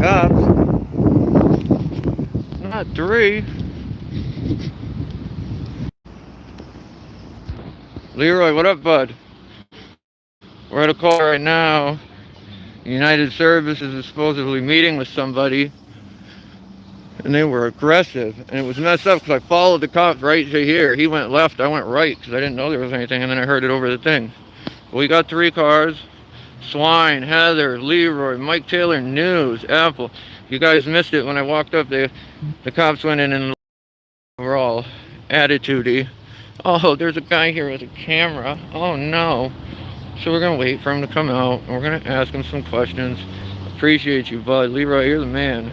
cops. Not 3. Leroy, what up, bud? We're at a call right now. United Services is supposedly meeting with somebody, and they were aggressive. And it was messed up because I followed the cops right to here. He went left, I went right because I didn't know there was anything, and then I heard it over the thing. We got 3 cars. Swine, Heather, Leroy, Mike Taylor, News, Apple. You guys missed it when I walked up. The cops went in and were all attitude-y. Oh, there's a guy here with a camera. Oh no. So we're gonna wait for him to come out and we're gonna ask him some questions. Appreciate you, bud. Leroy, you're the man.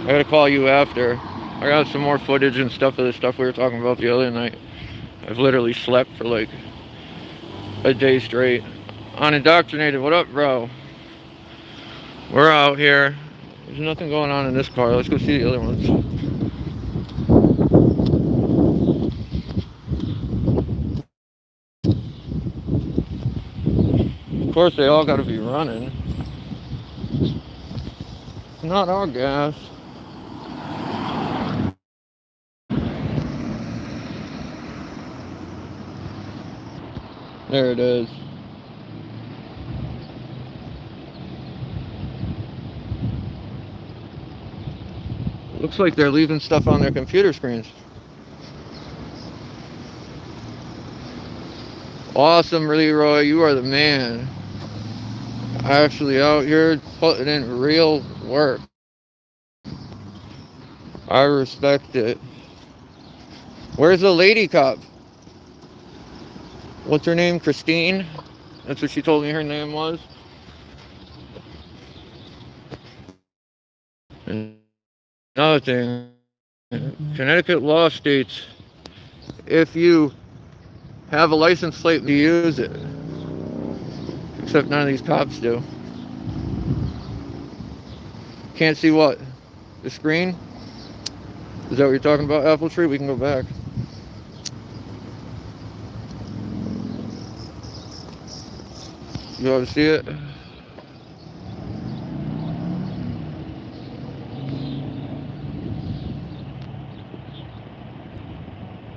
I gotta call you after. I got some more footage and stuff of the stuff we were talking about the other night. I've literally slept for like a day straight. Unindoctrinated, what up, bro? We're out here. There's nothing going on in this car. Let's go see the other ones. Of course, they all got to be running. Not our gas. There it is. Looks like they're leaving stuff on their computer screens. Awesome, Leroy. You are the man. Actually out here putting in real work. I respect it. Where's the lady cop? What's her name? Christine? That's what she told me her name was. And another thing, Connecticut law states if you have a license plate, you use it. Except none of these cops do. Can't see what? The screen? Is that what you're talking about, Apple Tree? We can go back. You want to see it?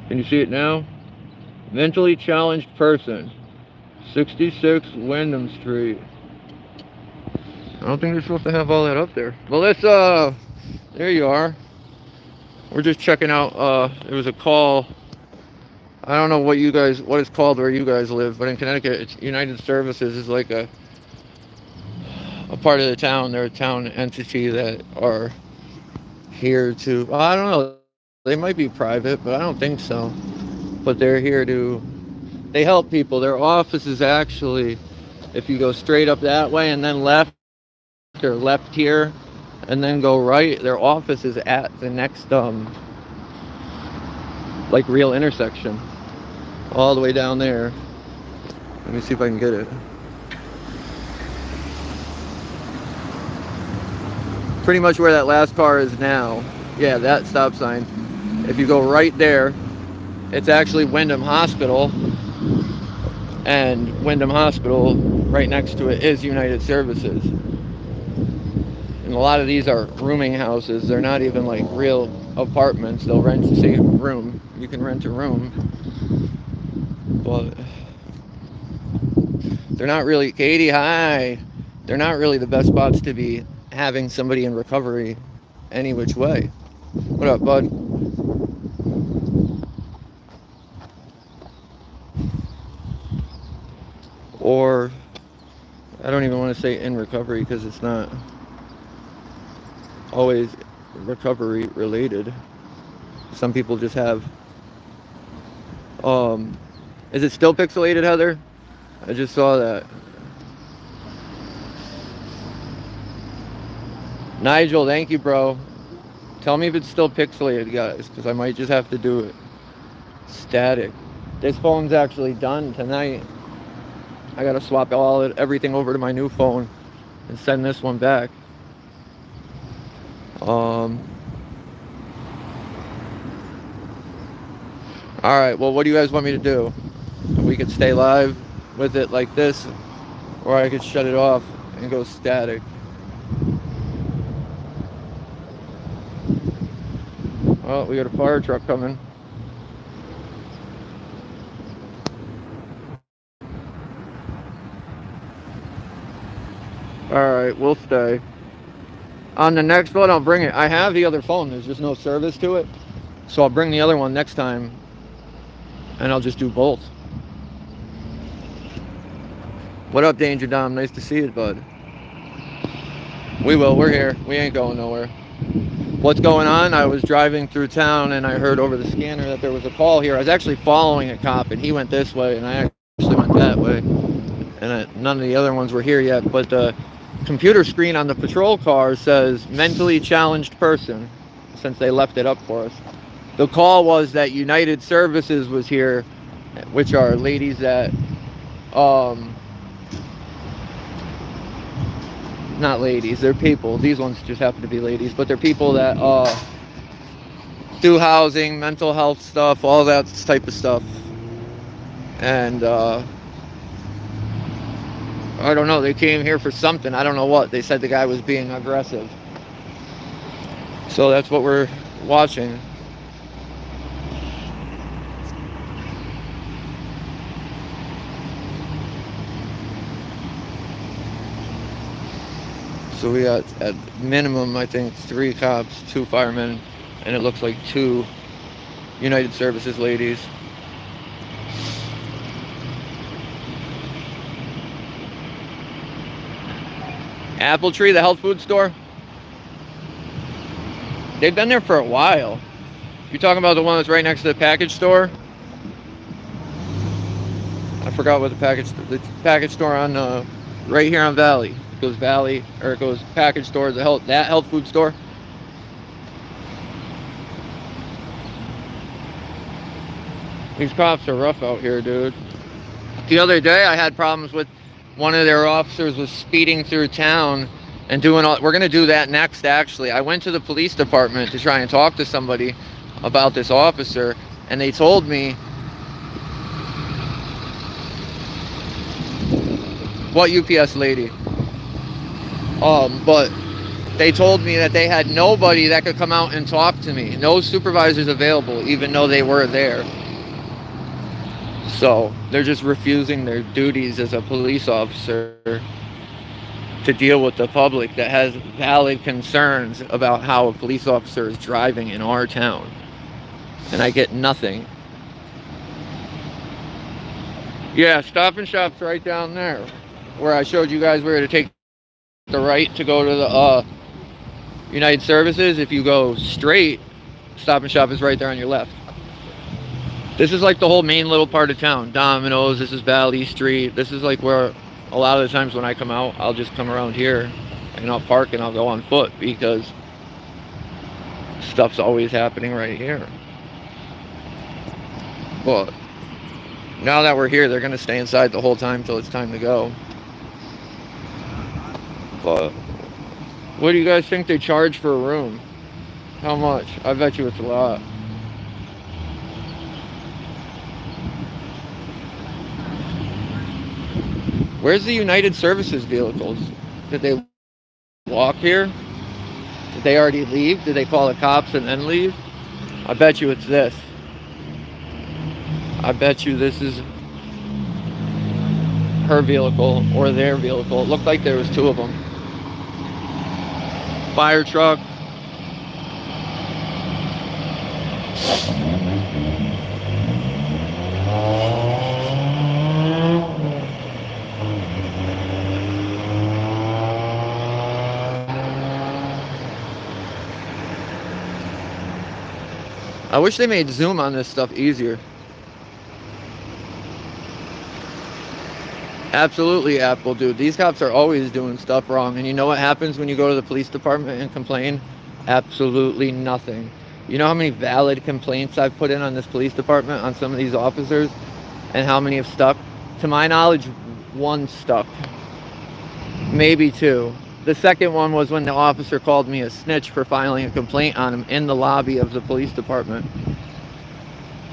Can you see it now? Mentally challenged person. 66 Wyndham Street. I don't think they're supposed to have all that up there. Well, let's, there you are. We're just checking out, there was a call. I don't know what it's called where you guys live, but in Connecticut, it's United Services is like a part of the town. They're a town entity that are here to, well, I don't know. They might be private, but I don't think so. But they're here to, they help people. Their office is actually, if you go straight up that way and then left, or left here and then go right, their office is at the next like real intersection, all the way down there. Let me see if I can get it. Pretty much where that last car is now. Yeah, that stop sign. If you go right there, it's actually Wyndham Hospital, and Wyndham Hospital right next to it is United Services. And a lot of these are rooming houses. They're not even like real apartments. They'll rent, say, a room. You can rent a room, but they're not really, Katie, hi. They're not really the best spots to be having somebody in recovery any which way. What up, bud? Or, I don't even want to say in recovery because it's not always recovery related. Some people just have, is it still pixelated, Heather? I just saw that. Nigel, thank you, bro. Tell me if it's still pixelated, guys, because I might just have to do it static. This phone's actually done tonight. I gotta swap everything over to my new phone and send this one back. Alright, well, what do you guys want me to do? We could stay live with it like this, or I could shut it off and go static. Oh, we got a fire truck coming. Alright, we'll stay. On the next one, I'll bring it. I have the other phone. There's just no service to it. So I'll bring the other one next time. And I'll just do both. What up, Danger Dom? Nice to see you, bud. We will. We're here. We ain't going nowhere. What's going on? I was driving through town and I heard over the scanner that there was a call here. I was actually following a cop and he went this way and I actually went that way. And none of the other ones were here yet. But the computer screen on the patrol car says mentally challenged person, since they left it up for us. The call was that United Services was here, which are ladies that not ladies, they're people. These ones just happen to be ladies, but they're people that do housing, mental health stuff, all that type of stuff. And I don't know, they came here for something. I don't know what. They said the guy was being aggressive. So that's what we're watching. So we got, at minimum, I think, 3 cops, 2 firemen, and it looks like 2 United Services ladies. Apple Tree, the health food store? They've been there for a while. You're talking about the one that's right next to the package store? I forgot what the package store on right here on Valley. It goes Valley, or it goes package store, that health food store. These cops are rough out here, dude. The other day I had problems with one of their officers was speeding through town and doing all. We're gonna do that next, actually. I went to the police department to try and talk to somebody about this officer, and they told me, what UPS lady? But they told me that they had nobody that could come out and talk to me. No supervisors available, even though they were there. So they're just refusing their duties as a police officer to deal with the public that has valid concerns about how a police officer is driving in our town. And I get nothing. Yeah, Stop and Shop's right down there, where I showed you guys where to take the right to go to the United Services. If you go straight, Stop and Shop is right there on your left. This is like the whole main little part of town. Domino's, this is Valley Street. This is like where a lot of the times when I come out, I'll just come around here and I'll park and I'll go on foot because stuff's always happening right here. But now that we're here, they're going to stay inside the whole time till it's time to go. But what do you guys think they charge for a room? How much? I bet you it's a lot. Where's the United Services vehicles? Did they walk here? Did they already leave? Did they call the cops and then leave? I bet you it's this. I bet you this is her vehicle or their vehicle. It looked like there was 2 of them. Fire truck. I wish they made zoom on this stuff easier. Absolutely, Apple, dude. These cops are always doing stuff wrong. And you know what happens when you go to the police department and complain? Absolutely nothing. You know how many valid complaints I've put in on this police department on some of these officers? And how many have stuck? To my knowledge, 1 stuck. Maybe 2. The second one was when the officer called me a snitch for filing a complaint on him in the lobby of the police department.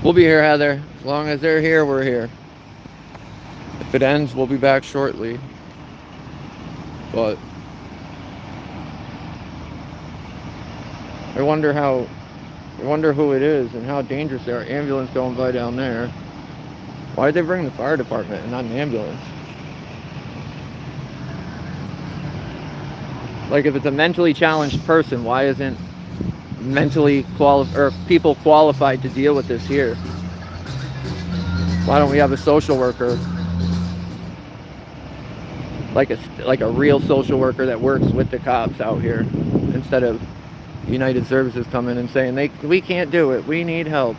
We'll be here, Heather. As long as they're here, we're here. If it ends, we'll be back shortly. But I wonder how I wonder who it is and how dangerous they are. Ambulance going by down there. Why did they bring the fire department and not an ambulance? Like, if it's a mentally challenged person, why isn't mentally or people qualified to deal with this here? Why don't we have a social worker, like a real social worker that works with the cops out here, instead of United Services coming and saying we can't do it, we need help.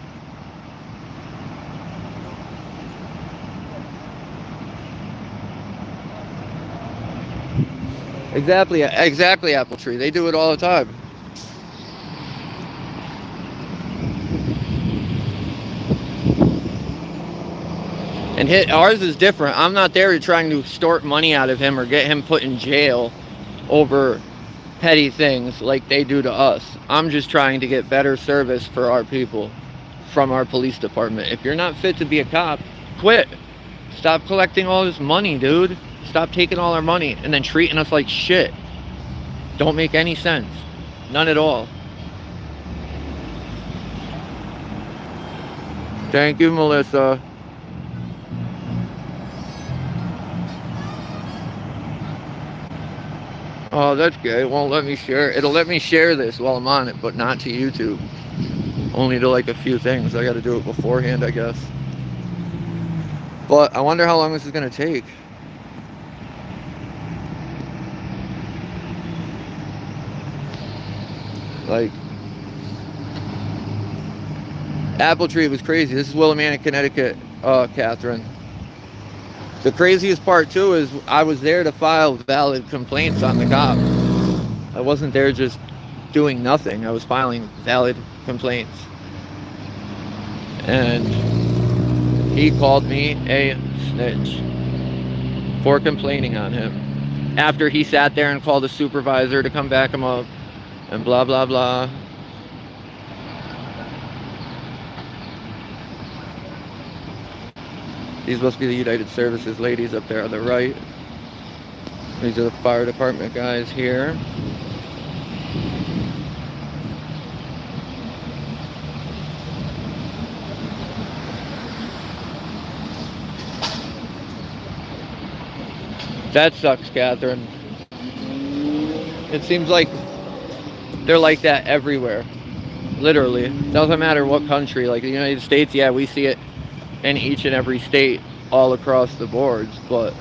Exactly, Apple Tree. They do it all the time. And ours is different. I'm not there trying to extort money out of him or get him put in jail over petty things like they do to us. I'm just trying to get better service for our people from our police department. If you're not fit to be a cop, quit. Stop collecting all this money, dude. Stop taking all our money and then treating us like shit. Don't make any sense. None at all. Thank you, Melissa. Oh, that's good. It won't let me share. It'll let me share this while I'm on it, but not to YouTube. Only to like a few things. I got to do it beforehand, I guess. But I wonder how long this is going to take. Like, Apple Tree was crazy. This is Willimantic, Connecticut, Catherine. The craziest part too is I was there to file valid complaints on the cop. I wasn't there just doing nothing. I was filing valid complaints. And he called me a snitch for complaining on him. After he sat there and called a supervisor to come back him up and blah, blah, blah. These must be the United Services ladies up there on the right. These are the fire department guys here. That sucks, Catherine. It seems like they're like that everywhere. Literally. Doesn't matter what country. Like the United States, yeah, we see it in each and every state all across the boards, but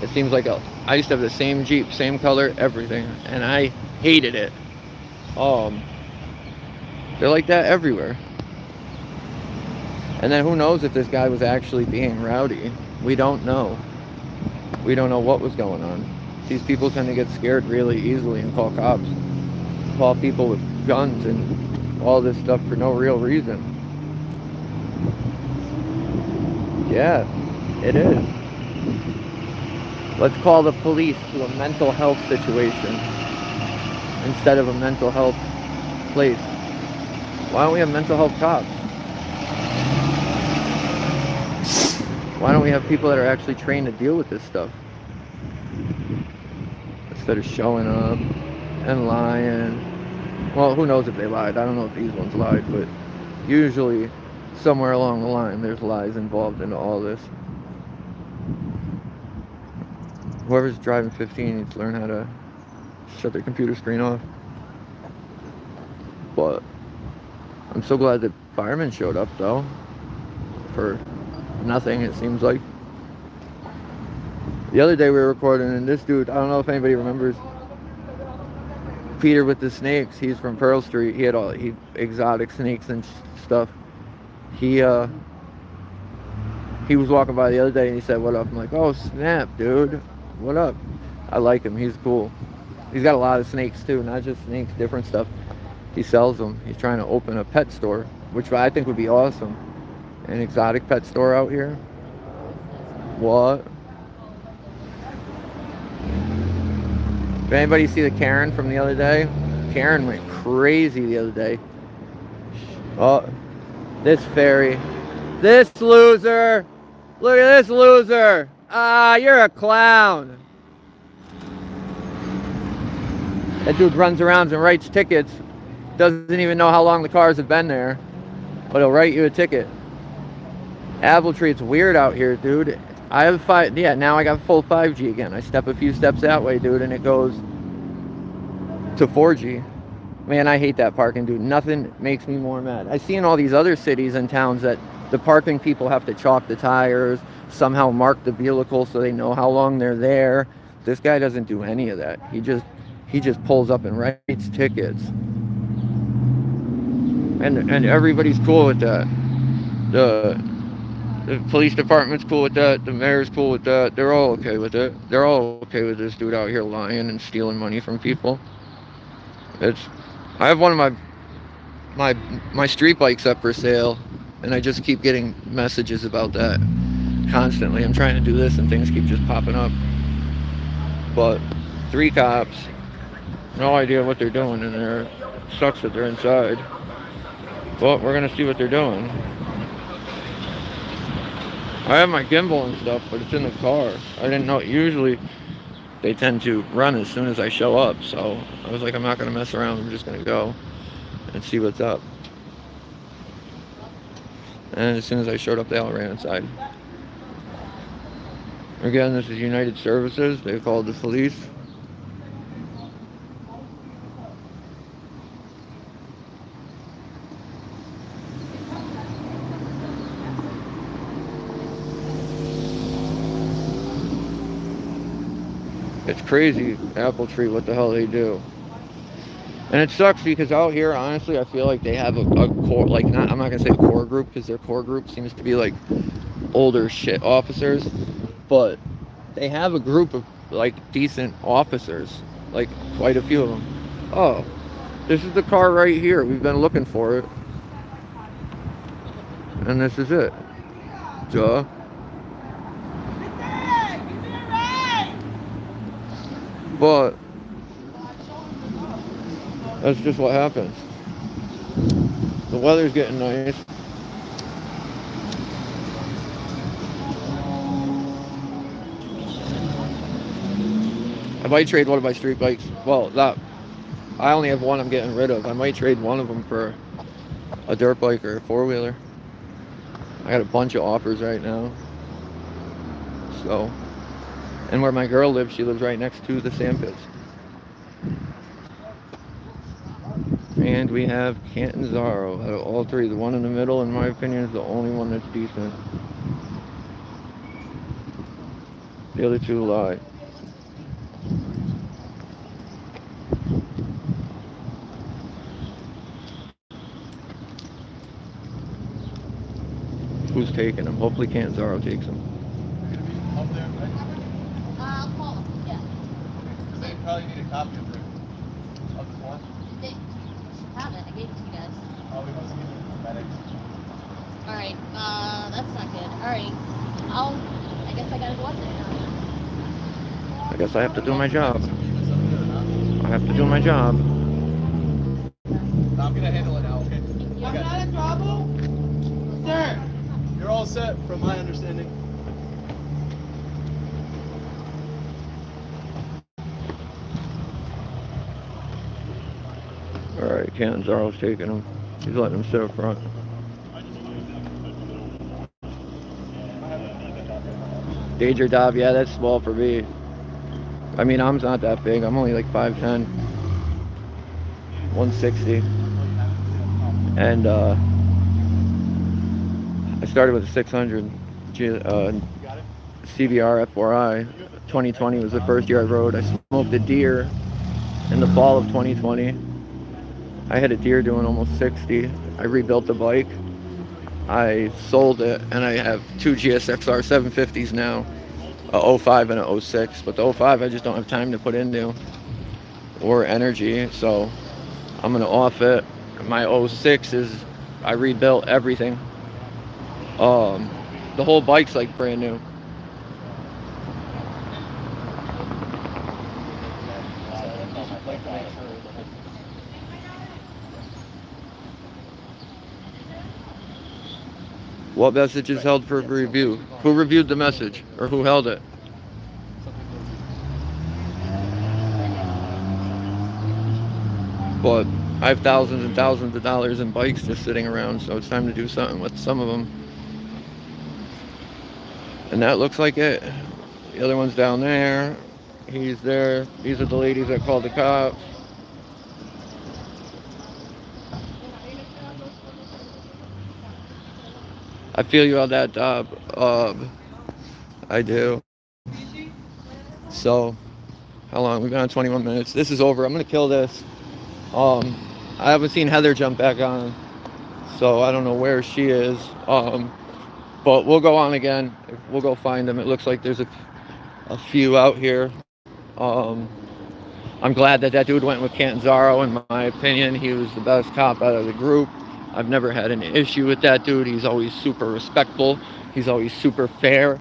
it seems like I used to have the same Jeep, same color, everything, and I hated it. They're like that everywhere. And then who knows if this guy was actually being rowdy. We don't know. We don't know what was going on. These people tend to get scared really easily and call cops. Call people with guns and all this stuff for no real reason. Yeah, it is. Let's call the police to a mental health situation instead of a mental health place. Why don't we have mental health cops? Why don't we have people that are actually trained to deal with this stuff? Instead of showing up and lying. Well, who knows if they lied. I don't know if these ones lied, but usually somewhere along the line there's lies involved in all this. Whoever's driving 15 needs to learn how to shut their computer screen off. But I'm so glad that firemen showed up though. For nothing, it seems like. The other day we were recording and this dude, I don't know if anybody remembers Peter with the snakes. He's from Pearl Street. He had all exotic snakes and stuff. He was walking by the other day and he said, "What up?" I'm like, "Oh snap, dude, what up?" I like him. He's cool. He's got a lot of snakes too, not just snakes, different stuff. He sells them. He's trying to open a pet store, which I think would be awesome. An exotic pet store out here. What? Did anybody see the Karen from the other day? Karen went crazy the other day. Oh, this fairy. This loser. Look at this loser. Ah, you're a clown. That dude runs around and writes tickets Doesn't even know how long the cars have been there, but he'll write you a ticket. Appletree, it's weird out here, dude. I have yeah, now I got full 5G again. I step a few steps that way, dude, and it goes to 4G. Man, I hate that parking, dude. Nothing makes me more mad. I see in all these other cities and towns that the parking people have to chalk the tires, somehow mark the vehicle so they know how long they're there. This guy doesn't do any of that. He just pulls up and writes tickets. And everybody's cool with that. The police department's cool with that. The mayor's cool with that. They're all okay with it. They're all okay with this dude out here lying and stealing money from people. I have one of my street bikes up for sale, and I just keep getting messages about that constantly. I'm trying to do this and things keep just popping up. But 3 cops, no idea what they're doing in there. It sucks that they're inside. But we're gonna see what they're doing. I have my gimbal and stuff, but it's in the car. I didn't know. Usually they tend to run as soon as I show up, so I was like, I'm not gonna mess around. I'm just gonna go and see what's up. And as soon as I showed up, they all ran inside. Again, this is United Services. They called the police. It's crazy, Appletree, what the hell they do. And it sucks because out here, honestly, I feel like they have a core, like, I'm not gonna say a core group, because their core group seems to be like older shit officers, but they have a group of like decent officers, like quite a few of them. Oh, this is the car right here. We've been looking for it. And this is it. Duh. But that's just what happens. The weather's getting nice. I might trade one of my street bikes. Well, I only have one I'm getting rid of. I might trade one of them for a dirt bike or a 4-wheeler. I got a bunch of offers right now. So, and where my girl lives, she lives right next to the sand pits. And we have Catanzaro out of all 3. The one in the middle, in my opinion, is the only one that's decent. The other 2 lie. Who's taking them? Hopefully Catanzaro takes them. I'll call them, yeah. Because they probably need a copy of the form. They have it. I gave it to you guys. Oh, we must give it to the medics. Alright, that's not good. Alright, I guess I gotta go up there now. I guess I have to do my job. I have to do my job. I'm gonna handle it now, okay? I'm not in trouble? Sir! You're all set, from my understanding. Alright, Catanzaro's taking them. He's letting them sit up front. Danger Dob, yeah, that's small for me. I mean, I'm not that big. I'm only like 5'10", 160. And I started with a 600 CBR F4i. 2020 was the first year I rode. I smoked a deer in the fall of 2020. I had a deer doing almost 60. I rebuilt the bike. I sold it, and I have 2 GSXR 750s now, a 05 and a 06. But the 05 I just don't have time to put into, or energy, so I'm gonna off it. My 06 is, I rebuilt everything. The whole bike's like brand new. What message is held for review? Who reviewed the message? Or who held it? But I have thousands and thousands of dollars in bikes just sitting around, so it's time to do something with some of them. And that looks like it. The other one's down there. He's there. These are the ladies that called the cops. I feel you on that, I do. So, how long? We've been on 21 minutes. This is over. I'm gonna kill this. I haven't seen Heather jump back on, so I don't know where she is. But we'll go on again. We'll go find them. It looks like there's a few out here. I'm glad that dude went with Catanzaro. In my opinion, he was the best cop out of the group. I've never had an issue with that dude. He's always super respectful. He's always super fair.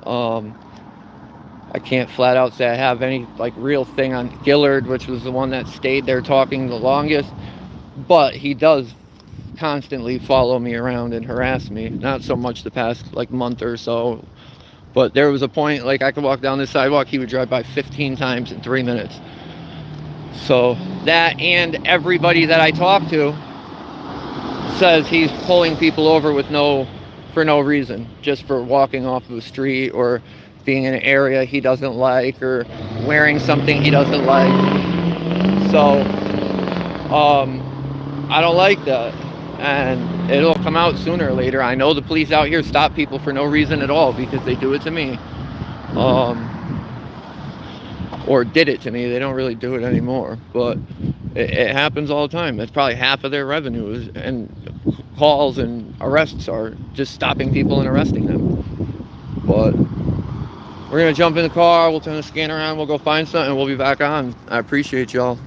I can't flat out say I have any like real thing on Gillard, which was the one that stayed there talking the longest. But he does constantly follow me around and harass me. Not so much the past like month or so, but there was a point like I could walk down this sidewalk, he would drive by 15 times in 3 minutes. So that, and everybody that I talk to says he's pulling people over for no reason, just for walking off of the street or being in an area he doesn't like or wearing something he doesn't like. So I don't like that, and it'll come out sooner or later. I know the police out here stop people for no reason at all because they do it to me, or did it to me. They don't really do it anymore, but it happens all the time. It's probably half of their revenues and calls and arrests are just stopping people and arresting them. But we're gonna jump in the car, we'll turn the scanner on, we'll go find something, and we'll be back on. I appreciate y'all.